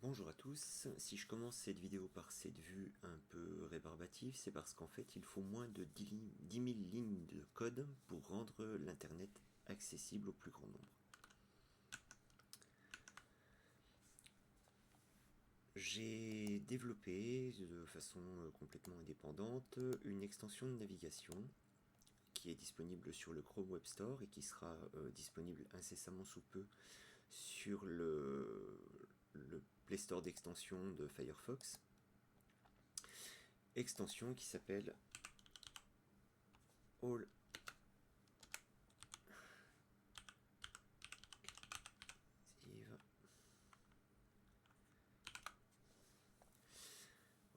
Bonjour à tous, si je commence cette vidéo par cette vue un peu rébarbative, c'est parce qu'en fait il faut moins de 10 000 lignes de code pour rendre l'internet accessible au plus grand nombre. J'ai développé de façon complètement indépendante une extension de navigation qui est disponible sur le Chrome Web Store et qui sera disponible incessamment sous peu sur le Play Store d'extension de Firefox. Extension qui s'appelle All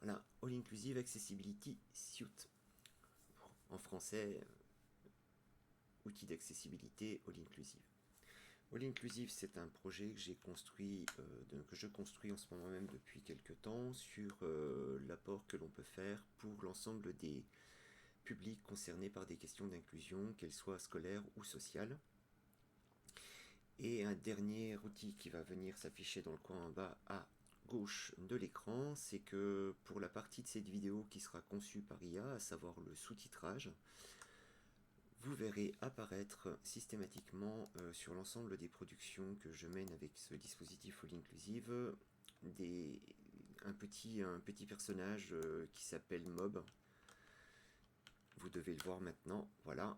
Voilà, All Inclusive Accessibility Suite. En français, outil d'accessibilité All Inclusive. All Inclusive, c'est un projet que j'ai construit, que je construis en ce moment même depuis quelques temps sur l'apport que l'on peut faire pour l'ensemble des publics concernés par des questions d'inclusion, qu'elles soient scolaires ou sociales. Et un dernier outil qui va venir s'afficher dans le coin en bas à gauche de l'écran, c'est que pour la partie de cette vidéo qui sera conçue par IA, à savoir le sous-titrage, vous verrez apparaître systématiquement sur l'ensemble des productions que je mène avec ce dispositif All Inclusive un petit personnage qui s'appelle Mob. Vous devez le voir maintenant, voilà,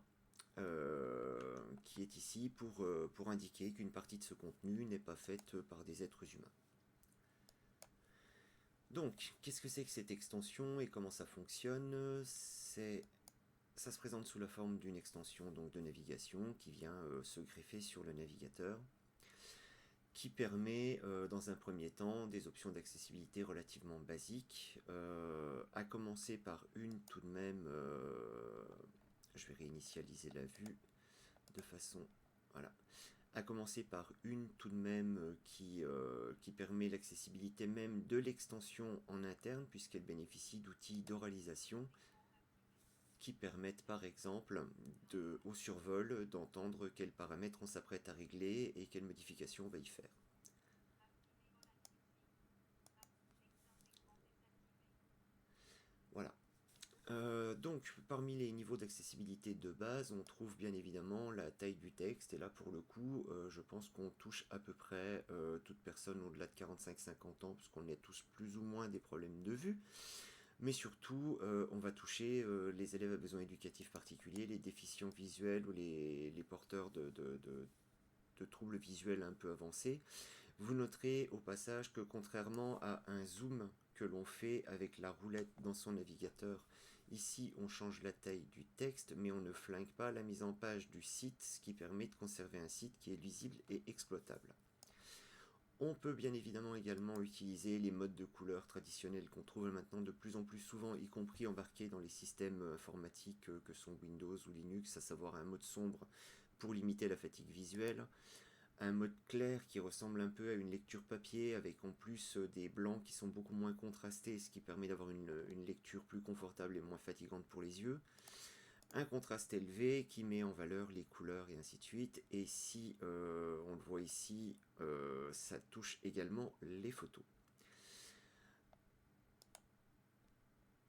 qui est ici pour indiquer qu'une partie de ce contenu n'est pas faite par des êtres humains. Donc, qu'est-ce que c'est que cette extension et comment ça fonctionne? Ça se présente sous la forme d'une extension donc, de navigation qui vient se greffer sur le navigateur, qui permet dans un premier temps des options d'accessibilité relativement basiques, à commencer par une tout de même, je vais réinitialiser la vue de façon, voilà, à commencer par une tout de même qui permet l'accessibilité même de l'extension en interne puisqu'elle bénéficie d'outils d'oralisation qui permettent par exemple au survol d'entendre quels paramètres on s'apprête à régler et quelles modifications on va y faire. Voilà. Donc, parmi les niveaux d'accessibilité de base, on trouve bien évidemment la taille du texte. Et là, pour le coup, je pense qu'on touche à peu près toute personne au-delà de 45-50 ans, puisqu'on a tous plus ou moins des problèmes de vue. Mais surtout, on va toucher les élèves à besoins éducatifs particuliers, les déficients visuels ou les porteurs de troubles visuels un peu avancés. Vous noterez au passage que contrairement à un zoom que l'on fait avec la roulette dans son navigateur, ici on change la taille du texte mais on ne flingue pas la mise en page du site, ce qui permet de conserver un site qui est lisible et exploitable. On peut bien évidemment également utiliser les modes de couleurs traditionnels qu'on trouve maintenant de plus en plus souvent, y compris embarqués dans les systèmes informatiques que sont Windows ou Linux, à savoir un mode sombre pour limiter la fatigue visuelle, un mode clair qui ressemble un peu à une lecture papier avec en plus des blancs qui sont beaucoup moins contrastés, ce qui permet d'avoir une lecture plus confortable et moins fatigante pour les yeux, un contraste élevé qui met en valeur les couleurs et ainsi de suite, et si on le voit ici, ça touche également les photos.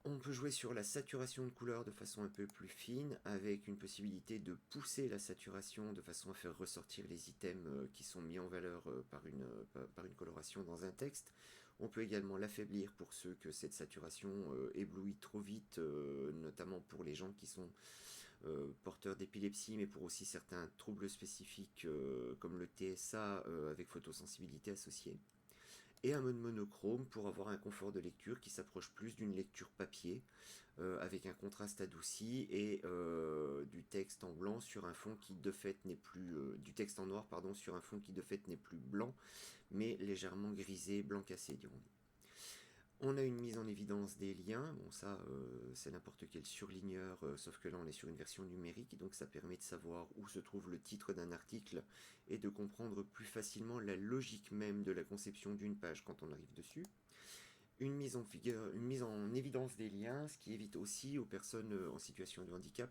On peut jouer sur la saturation de couleurs de façon un peu plus fine, avec une possibilité de pousser la saturation de façon à faire ressortir les items qui sont mis en valeur par une coloration dans un texte. On peut également l'affaiblir pour ceux que cette saturation éblouit trop vite, notamment pour les gens qui sont porteurs d'épilepsie, mais pour aussi certains troubles spécifiques comme le TSA avec photosensibilité associée, et un mode monochrome pour avoir un confort de lecture qui s'approche plus d'une lecture papier, avec un contraste adouci et du texte en blanc sur un fond qui de fait n'est plus du texte en noir pardon sur un fond qui de fait n'est plus blanc mais légèrement grisé, blanc cassé dirons-nous. On a une mise en évidence des liens, bon ça c'est n'importe quel surligneur, sauf que là on est sur une version numérique, donc ça permet de savoir où se trouve le titre d'un article et de comprendre plus facilement la logique même de la conception d'une page quand on arrive dessus. Une mise en évidence des liens, ce qui évite aussi aux personnes en situation de handicap,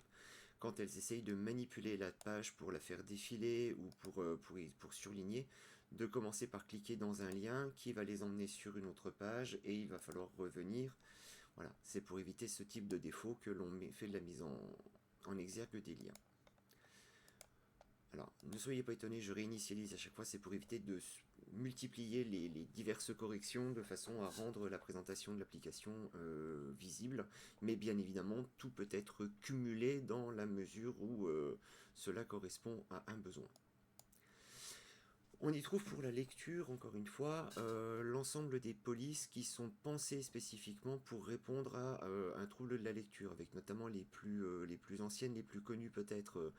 quand elles essayent de manipuler la page pour la faire défiler ou pour surligner, de commencer par cliquer dans un lien qui va les emmener sur une autre page et il va falloir revenir. Voilà, c'est pour éviter ce type de défaut que l'on fait de la mise en exergue des liens. Alors, ne soyez pas étonnés, je réinitialise à chaque fois, c'est pour éviter de multiplier les diverses corrections de façon à rendre la présentation de l'application visible, mais bien évidemment, tout peut être cumulé dans la mesure où cela correspond à un besoin. On y trouve pour la lecture, encore une fois, l'ensemble des polices qui sont pensées spécifiquement pour répondre à un trouble de la lecture, avec notamment les plus anciennes, les plus connues peut-être,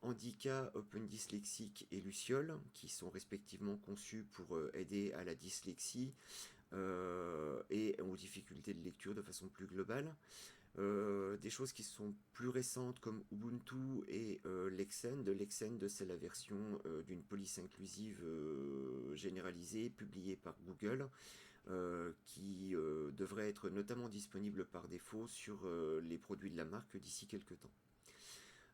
Handica, Open Dyslexic et Luciole, qui sont respectivement conçus pour aider à la dyslexie et aux difficultés de lecture de façon plus globale. Des choses qui sont plus récentes comme Ubuntu et Lexend. Lexend, c'est la version d'une police inclusive généralisée publiée par Google qui devrait être notamment disponible par défaut sur les produits de la marque d'ici quelques temps.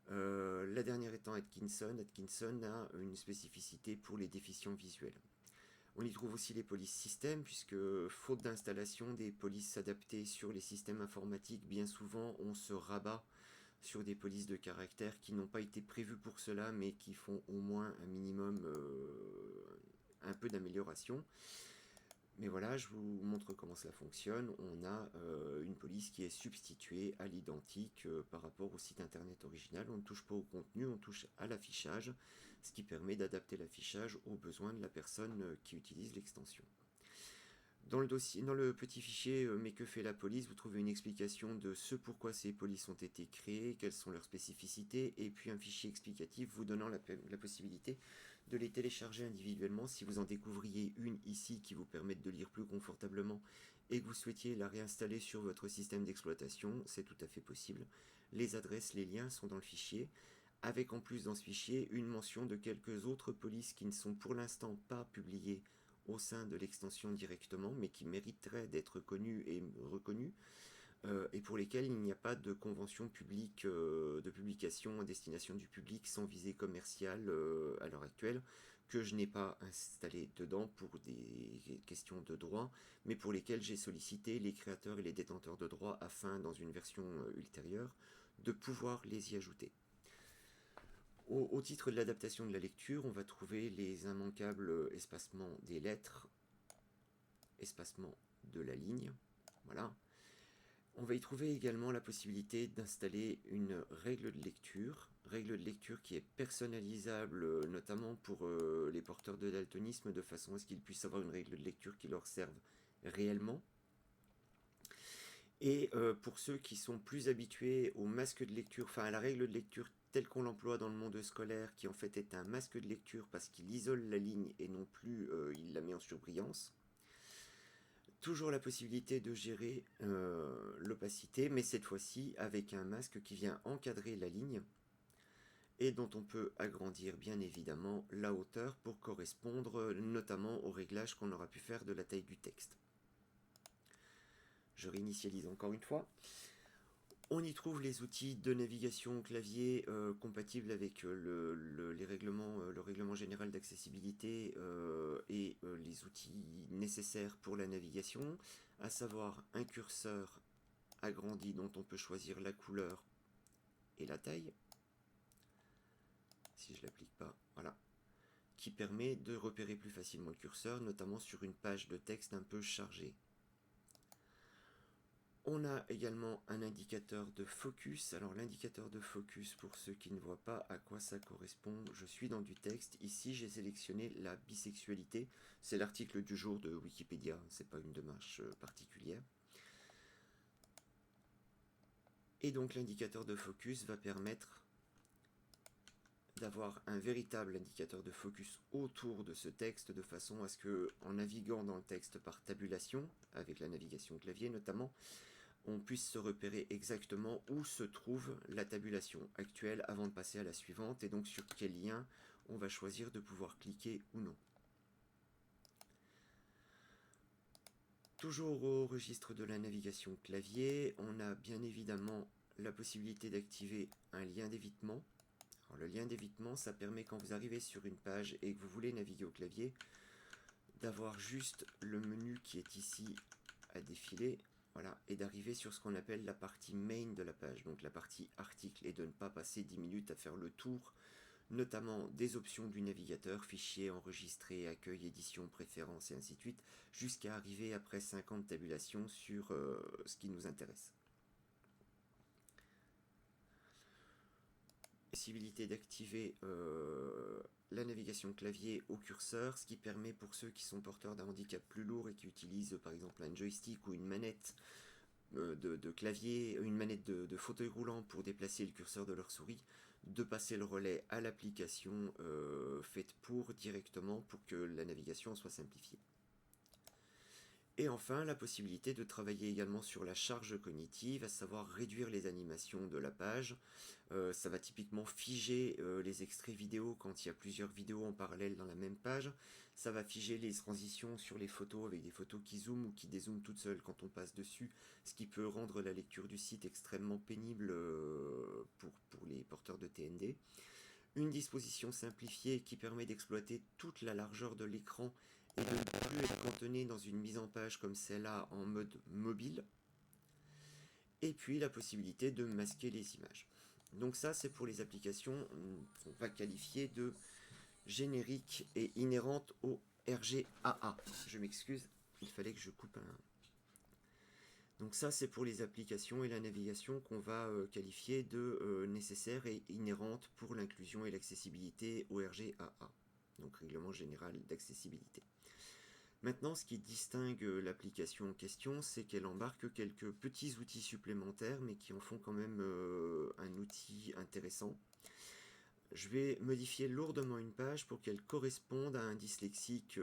La dernière étant Atkinson. Atkinson a une spécificité pour les déficients visuels. On y trouve aussi les polices système, puisque faute d'installation des polices adaptées sur les systèmes informatiques, bien souvent on se rabat sur des polices de caractère qui n'ont pas été prévues pour cela, mais qui font au moins un minimum un peu d'amélioration. Mais voilà, je vous montre comment cela fonctionne. On a une police qui est substituée à l'identique par rapport au site internet original. On ne touche pas au contenu, on touche à l'affichage, ce qui permet d'adapter l'affichage aux besoins de la personne qui utilise l'extension. Dans le petit fichier mais que fait la police, vous trouvez une explication de ce pourquoi ces polices ont été créées, quelles sont leurs spécificités, et puis un fichier explicatif vous donnant la possibilité de les télécharger individuellement si vous en découvriez une ici qui vous permette de lire plus confortablement et que vous souhaitiez la réinstaller sur votre système d'exploitation, c'est tout à fait possible. Les adresses, les liens sont dans le fichier, avec en plus dans ce fichier une mention de quelques autres polices qui ne sont pour l'instant pas publiées au sein de l'extension directement, mais qui mériteraient d'être connues et reconnues, et pour lesquelles il n'y a pas de convention publique de publication à destination du public sans visée commerciale à l'heure actuelle, que je n'ai pas installé dedans pour des questions de droit, mais pour lesquelles j'ai sollicité les créateurs et les détenteurs de droits afin, dans une version ultérieure, de pouvoir les y ajouter. Au titre de l'adaptation de la lecture, on va trouver les immanquables espacements des lettres, espacement de la ligne, voilà. On va y trouver également la possibilité d'installer une règle de lecture qui est personnalisable notamment pour les porteurs de daltonisme, de façon à ce qu'ils puissent avoir une règle de lecture qui leur serve réellement. Et pour ceux qui sont plus habitués au masque de lecture, enfin à la règle de lecture telle qu'on l'emploie dans le monde scolaire, qui en fait est un masque de lecture parce qu'il isole la ligne et non plus il la met en surbrillance. Toujours la possibilité de gérer l'opacité, mais cette fois-ci avec un masque qui vient encadrer la ligne et dont on peut agrandir bien évidemment la hauteur pour correspondre notamment au réglage qu'on aura pu faire de la taille du texte. Je réinitialise encore une fois. On y trouve les outils de navigation clavier compatibles avec le règlement général d'accessibilité et les outils nécessaires pour la navigation, à savoir un curseur agrandi dont on peut choisir la couleur et la taille, si je ne l'applique pas, voilà, qui permet de repérer plus facilement le curseur, notamment sur une page de texte un peu chargée. On a également un indicateur de focus. Alors l'indicateur de focus, pour ceux qui ne voient pas à quoi ça correspond, je suis dans du texte. Ici, j'ai sélectionné la bisexualité. C'est l'article du jour de Wikipédia, c'est pas une démarche particulière. Et donc l'indicateur de focus va permettre d'avoir un véritable indicateur de focus autour de ce texte, de façon à ce que, en naviguant dans le texte par tabulation, avec la navigation clavier notamment, on puisse se repérer exactement où se trouve la tabulation actuelle avant de passer à la suivante, et donc sur quel lien on va choisir de pouvoir cliquer ou non. Toujours au registre de la navigation clavier, on a bien évidemment la possibilité d'activer un lien d'évitement. Alors, le lien d'évitement, ça permet quand vous arrivez sur une page et que vous voulez naviguer au clavier, d'avoir juste le menu qui est ici à défiler, voilà, et d'arriver sur ce qu'on appelle la partie main de la page, donc la partie article, et de ne pas passer 10 minutes à faire le tour, notamment des options du navigateur, fichier, enregistré, accueil, édition, préférences, et ainsi de suite, jusqu'à arriver après 50 tabulations sur ce qui nous intéresse. Possibilité d'activer la navigation clavier au curseur, ce qui permet pour ceux qui sont porteurs d'un handicap plus lourd et qui utilisent par exemple un joystick ou une manette de clavier, une manette de fauteuil roulant pour déplacer le curseur de leur souris, de passer le relais à l'application faite pour directement pour que la navigation soit simplifiée. Et enfin, la possibilité de travailler également sur la charge cognitive, à savoir réduire les animations de la page. Ça va typiquement figer les extraits vidéo quand il y a plusieurs vidéos en parallèle dans la même page. Ça va figer les transitions sur les photos avec des photos qui zooment ou qui dézooment toutes seules quand on passe dessus, ce qui peut rendre la lecture du site extrêmement pénible pour les porteurs de TND. Une disposition simplifiée qui permet d'exploiter toute la largeur de l'écran et de ne plus être cantonné dans une mise en page comme celle-là en mode mobile. Et puis la possibilité de masquer les images. Donc ça, c'est pour les applications qu'on va qualifier de génériques et inhérentes au RGAA. Je m'excuse, il fallait que je coupe un... Donc ça, c'est pour les applications et la navigation qu'on va qualifier de nécessaires et inhérentes pour l'inclusion et l'accessibilité au RGAA, donc Règlement Général d'Accessibilité. Maintenant, ce qui distingue l'application en question, c'est qu'elle embarque quelques petits outils supplémentaires, mais qui en font quand même un outil intéressant. Je vais modifier lourdement une page pour qu'elle corresponde à un dyslexique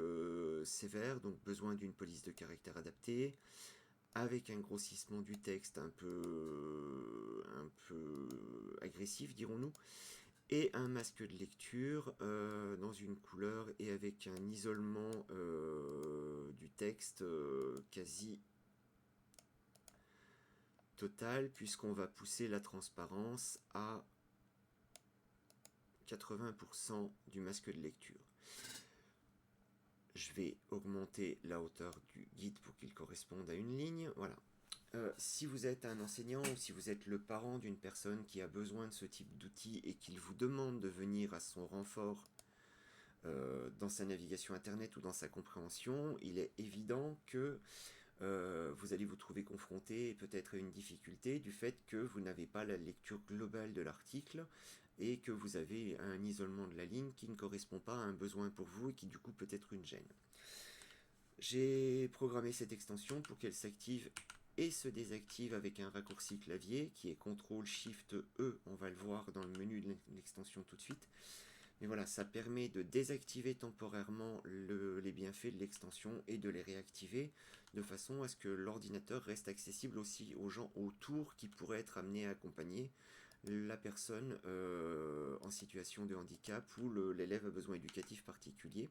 sévère, donc besoin d'une police de caractère adaptée, avec un grossissement du texte un peu agressif, dirons-nous, et un masque de lecture dans une couleur et avec un isolement du texte quasi total, puisqu'on va pousser la transparence à 80% du masque de lecture. Je vais augmenter la hauteur du guide pour qu'il corresponde à une ligne. Voilà. Si vous êtes un enseignant ou si vous êtes le parent d'une personne qui a besoin de ce type d'outil et qu'il vous demande de venir à son renfort dans sa navigation internet ou dans sa compréhension, il est évident que vous allez vous trouver confronté peut-être à une difficulté du fait que vous n'avez pas la lecture globale de l'article et que vous avez un isolement de la ligne qui ne correspond pas à un besoin pour vous et qui du coup peut être une gêne. J'ai programmé cette extension pour qu'elle s'active et se désactive avec un raccourci clavier qui est CTRL-SHIFT-E, on va le voir dans le menu de l'extension tout de suite. Mais voilà, ça permet de désactiver temporairement les bienfaits de l'extension et de les réactiver de façon à ce que l'ordinateur reste accessible aussi aux gens autour qui pourraient être amenés à accompagner la personne en situation de handicap ou l'élève à besoin éducatif particulier.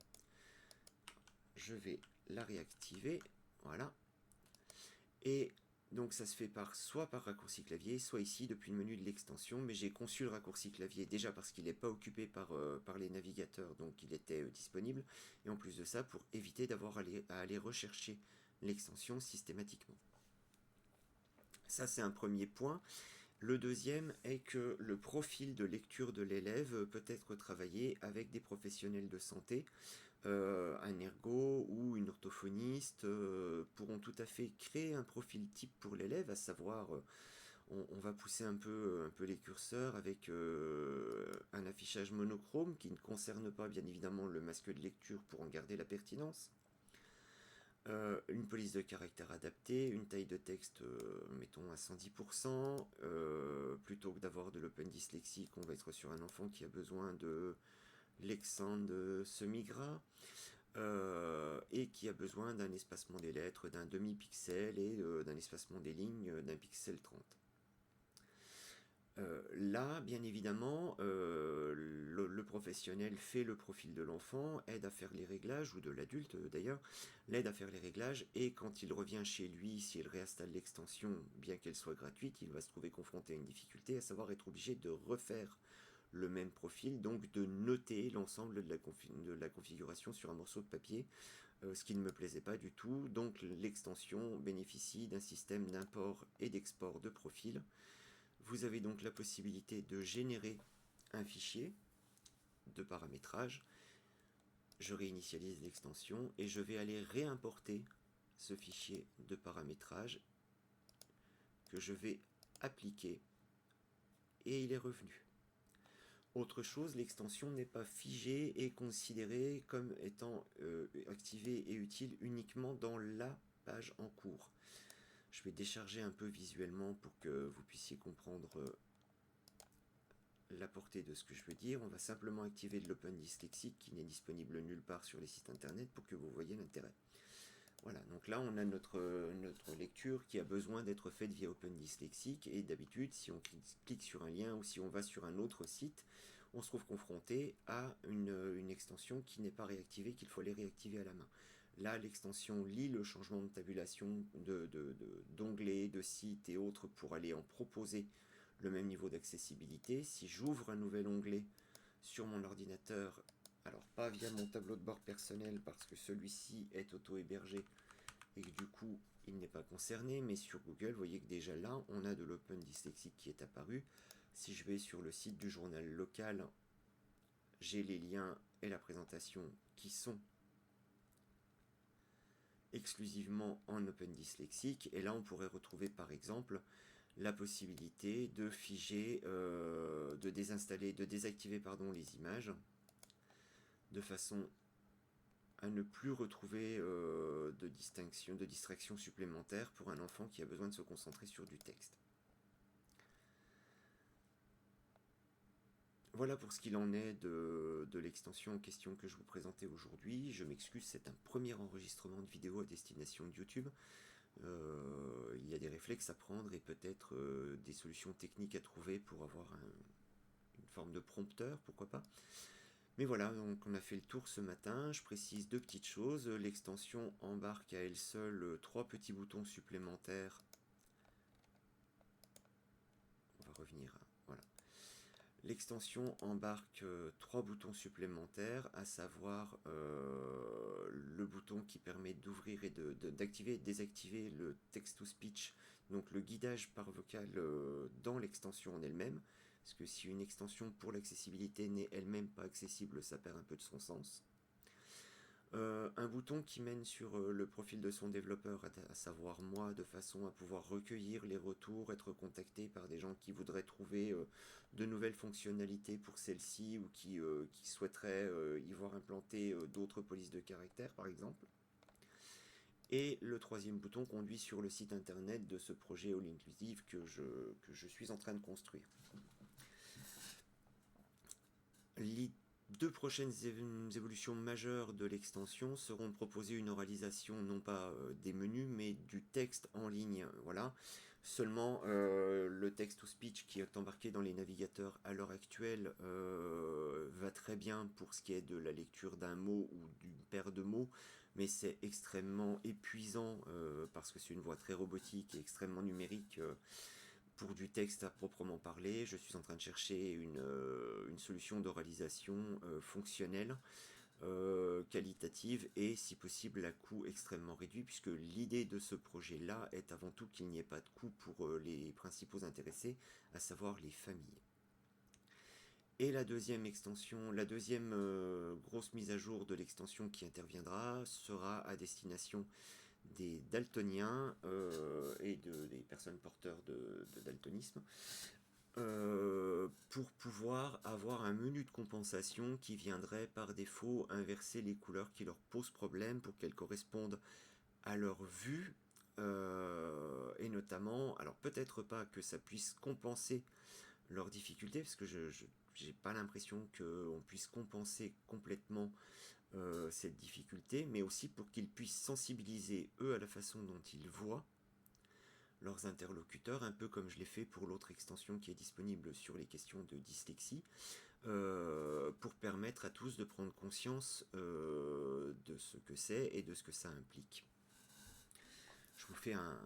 Je vais la réactiver, voilà. Et donc ça se fait soit par raccourci clavier, soit ici depuis le menu de l'extension, mais j'ai conçu le raccourci clavier déjà parce qu'il n'est pas occupé par les navigateurs, donc il était disponible, et en plus de ça pour éviter d'avoir à aller rechercher l'extension systématiquement. Ça c'est un premier point. Le deuxième est que le profil de lecture de l'élève peut être travaillé avec des professionnels de santé. Un ergo ou une orthophoniste pourront tout à fait créer un profil type pour l'élève, à savoir on va pousser un peu les curseurs avec un affichage monochrome qui ne concerne pas bien évidemment le masque de lecture pour en garder la pertinence. Une police de caractère adaptée, une taille de texte, mettons à 110%, plutôt que d'avoir de l'open dyslexique, on va être sur un enfant qui a besoin de l'exand semi-gras, et qui a besoin d'un espacement des lettres d'un demi-pixel et d'un espacement des lignes d'un pixel 30. Là, bien évidemment, le professionnel fait le profil de l'enfant, aide à faire les réglages, ou de l'adulte d'ailleurs, l'aide à faire les réglages, et quand il revient chez lui, s'il réinstalle l'extension, bien qu'elle soit gratuite, il va se trouver confronté à une difficulté, à savoir être obligé de refaire le même profil, donc de noter l'ensemble de la configuration sur un morceau de papier, ce qui ne me plaisait pas du tout. Donc l'extension bénéficie d'un système d'import et d'export de profil. Vous avez donc la possibilité de générer un fichier de paramétrage. Je réinitialise l'extension et je vais aller réimporter ce fichier de paramétrage que je vais appliquer, et il est revenu. Autre chose, l'extension n'est pas figée et considérée comme étant activée et utile uniquement dans la page en cours. Je vais décharger un peu visuellement pour que vous puissiez comprendre la portée de ce que je veux dire. On va simplement activer de l'Open Dyslexic qui n'est disponible nulle part sur les sites internet pour que vous voyez l'intérêt. Voilà, donc là on a notre lecture qui a besoin d'être faite via Open Dyslexic, et d'habitude si on clique sur un lien ou si on va sur un autre site, on se trouve confronté à une extension qui n'est pas réactivée, qu'il faut aller réactiver à la main. Là, l'extension lit le changement de tabulation d'onglets, de sites et autres pour aller en proposer le même niveau d'accessibilité. Si j'ouvre un nouvel onglet sur mon ordinateur, alors pas via mon tableau de bord personnel parce que celui-ci est auto-hébergé et que du coup il n'est pas concerné, mais sur Google, vous voyez que déjà là, on a de l'Open Dyslexic qui est apparu. Si je vais sur le site du journal local, j'ai les liens et la présentation qui sont exclusivement en Open Dyslexic, et là on pourrait retrouver par exemple la possibilité de figer, de désinstaller, de désactiver les images, de façon à ne plus retrouver de distraction supplémentaire pour un enfant qui a besoin de se concentrer sur du texte. Voilà pour ce qu'il en est de l'extension en question que je vous présentais aujourd'hui. Je m'excuse, c'est un premier enregistrement de vidéo à destination de YouTube. Il y a des réflexes à prendre et peut-être des solutions techniques à trouver pour avoir une forme de prompteur, pourquoi pas. Mais voilà, donc on a fait le tour ce matin. Je précise deux petites choses. L'extension embarque à elle seule 3 petits boutons supplémentaires. On va revenir à... Voilà. L'extension embarque 3 boutons supplémentaires, à savoir le bouton qui permet d'ouvrir et d'activer et de désactiver le text-to-speech, donc le guidage par vocal dans l'extension en elle-même, parce que si une extension pour l'accessibilité n'est elle-même pas accessible, ça perd un peu de son sens. Un bouton qui mène sur le profil de son développeur, à savoir moi, de façon à pouvoir recueillir les retours, être contacté par des gens qui voudraient trouver de nouvelles fonctionnalités pour celle-ci, ou qui souhaiteraient y voir implanter d'autres polices de caractère par exemple. Et le troisième bouton conduit sur le site internet de ce projet All Inclusive que je suis en train de construire. Les 2 prochaines évolutions majeures de l'extension seront de proposer une oralisation non pas des menus mais du texte en ligne. Voilà. Seulement le text-to-speech qui est embarqué dans les navigateurs à l'heure actuelle va très bien pour ce qui est de la lecture d'un mot ou d'une paire de mots, mais c'est extrêmement épuisant parce que c'est une voix très robotique et extrêmement numérique. Pour du texte à proprement parler, je suis en train de chercher une solution d'oralisation fonctionnelle, qualitative et si possible à coût extrêmement réduit, puisque l'idée de ce projet-là est avant tout qu'il n'y ait pas de coût pour les principaux intéressés, à savoir les familles. Et la deuxième extension, la deuxième grosse mise à jour de l'extension qui interviendra sera à destination des daltoniens et des personnes porteurs de daltonisme, pour pouvoir avoir un menu de compensation qui viendrait par défaut inverser les couleurs qui leur posent problème pour qu'elles correspondent à leur vue, et notamment, alors peut-être pas que ça puisse compenser leurs difficultés, parce que je n'ai pas l'impression qu'on puisse compenser complètement cette difficulté, mais aussi pour qu'ils puissent sensibiliser eux à la façon dont ils voient leurs interlocuteurs, un peu comme je l'ai fait pour l'autre extension qui est disponible sur les questions de dyslexie, pour permettre à tous de prendre conscience de ce que c'est et de ce que ça implique. Je vous fais un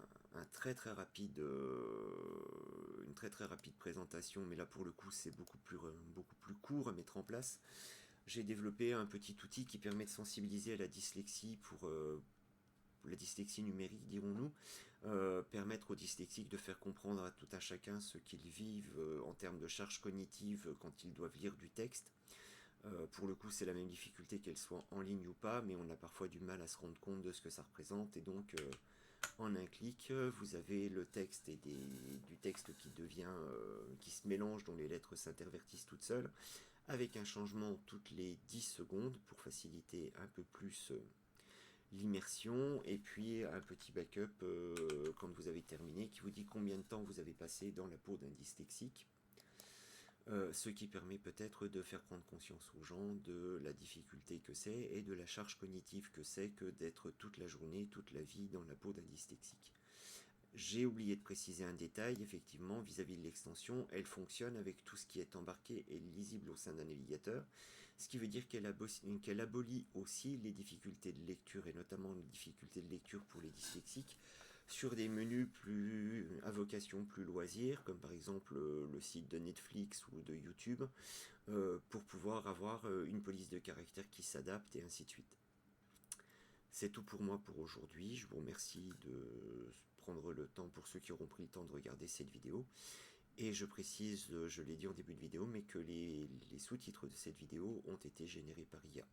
très très rapide, une très très rapide présentation, mais là pour le coup c'est beaucoup plus court à mettre en place. J'ai développé un petit outil qui permet de sensibiliser à la dyslexie pour la dyslexie numérique, dirons-nous, permettre aux dyslexiques de faire comprendre à tout un chacun ce qu'ils vivent en termes de charge cognitive quand ils doivent lire du texte. Pour le coup, c'est la même difficulté qu'elle soit en ligne ou pas, mais on a parfois du mal à se rendre compte de ce que ça représente, et donc en un clic, vous avez le texte et du texte qui se mélange, dont les lettres s'intervertissent toutes seules, avec un changement toutes les 10 secondes pour faciliter un peu plus l'immersion, et puis un petit backup quand vous avez terminé qui vous dit combien de temps vous avez passé dans la peau d'un dyslexique. Ce qui permet peut-être de faire prendre conscience aux gens de la difficulté que c'est et de la charge cognitive que c'est que d'être toute la journée, toute la vie dans la peau d'un dyslexique. J'ai oublié de préciser un détail, effectivement, vis-à-vis de l'extension, elle fonctionne avec tout ce qui est embarqué et lisible au sein d'un navigateur, ce qui veut dire qu'elle abolit aussi les difficultés de lecture, et notamment les difficultés de lecture pour les dyslexiques, sur des menus à vocation plus loisir, comme par exemple le site de Netflix ou de YouTube, pour pouvoir avoir une police de caractère qui s'adapte, et ainsi de suite. C'est tout pour moi pour aujourd'hui. Je vous remercie de prendre le temps, pour ceux qui auront pris le temps de regarder cette vidéo. Et je précise, je l'ai dit en début de vidéo, mais que les sous-titres de cette vidéo ont été générés par IA.